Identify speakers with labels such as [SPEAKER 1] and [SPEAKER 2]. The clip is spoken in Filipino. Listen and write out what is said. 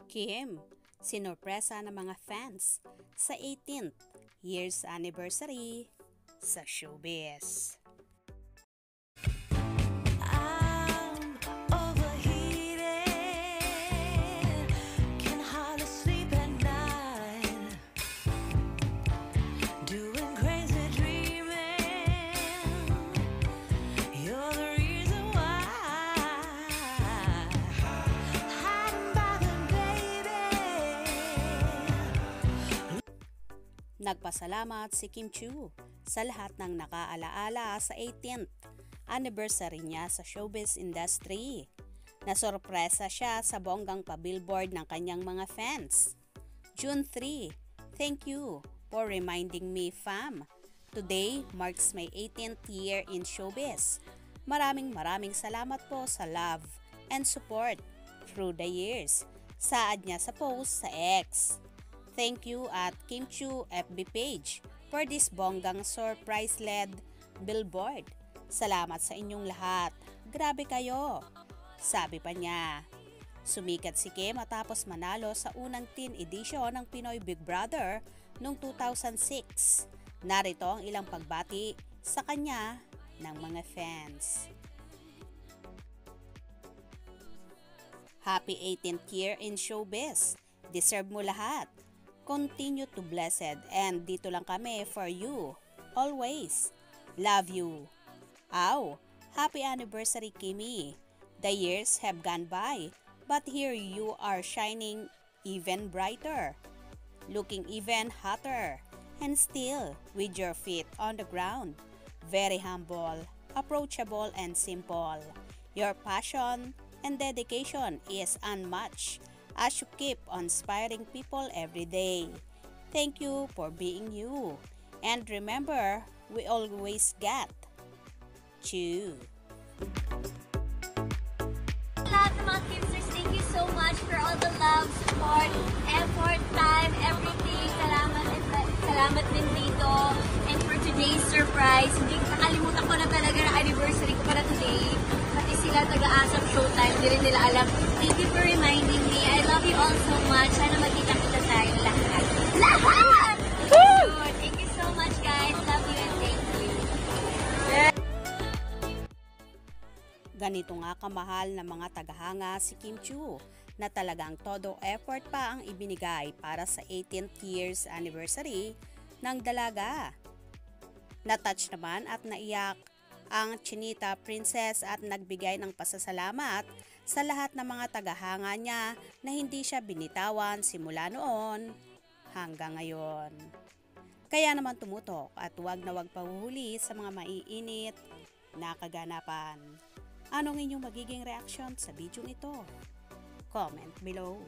[SPEAKER 1] Kim, sinurpresa ng mga fans sa 18th years anniversary sa showbiz. Nagpasalamat si Kim Chiu sa lahat ng nakaalaala sa 18th anniversary niya sa showbiz industry. Nasorpresa siya sa bonggang pa-billboard ng kanyang mga fans. June 3, thank you for reminding me, fam. Today marks my 18th year in showbiz. Maraming salamat po sa love and support through the years. Saad niya sa post sa X. Thank you at Kim Chiu FB page for this bonggang surprise-led billboard. Salamat sa inyong lahat. Grabe kayo. Sabi pa niya. Sumikat si Kim matapos manalo sa unang teen edition ng Pinoy Big Brother noong 2006. Narito ang ilang pagbati sa kanya ng mga fans. Happy 18th year in showbiz. Deserve mo lahat. Continue to blessed and dito lang kami for you. Always. Love you. Ow! Happy anniversary, Kimi. The years have gone by, but here you are shining even brighter. Looking even hotter. And still with your feet on the ground. Very humble, approachable and simple. Your passion and dedication is unmatched as you keep inspiring people every day. Thank you for being you. And remember, we always got you.
[SPEAKER 2] Lahat ng mga Kimsters, thank you so much for all the love, support, effort, time, everything. Salamat din dito. And for today's surprise, hindi nakalimutan ko na talaga na anniversary ko para today. Pati sila taga-asap Showtime, hindi rin nila alam. Thank you for reminding me. I love you all so much. Sana magkita-kita tayo lahat. Lahat! Sure. Thank you so much, guys. Love you and thank you.
[SPEAKER 1] Ganito nga kamahal na mga tagahanga si Kim Chiu na talagang todo effort pa ang ibinigay para sa 18th years anniversary ng dalaga. Natouch naman at naiyak ang Chinita Princess at nagbigay ng pasasalamat sa lahat ng mga tagahanga niya na hindi siya binitawan simula noon hanggang ngayon. Kaya naman tumutok at huwag na huwag pahuhuli sa mga maiinit na kaganapan. Anong inyong magiging reaksyon sa video ito? Comment below.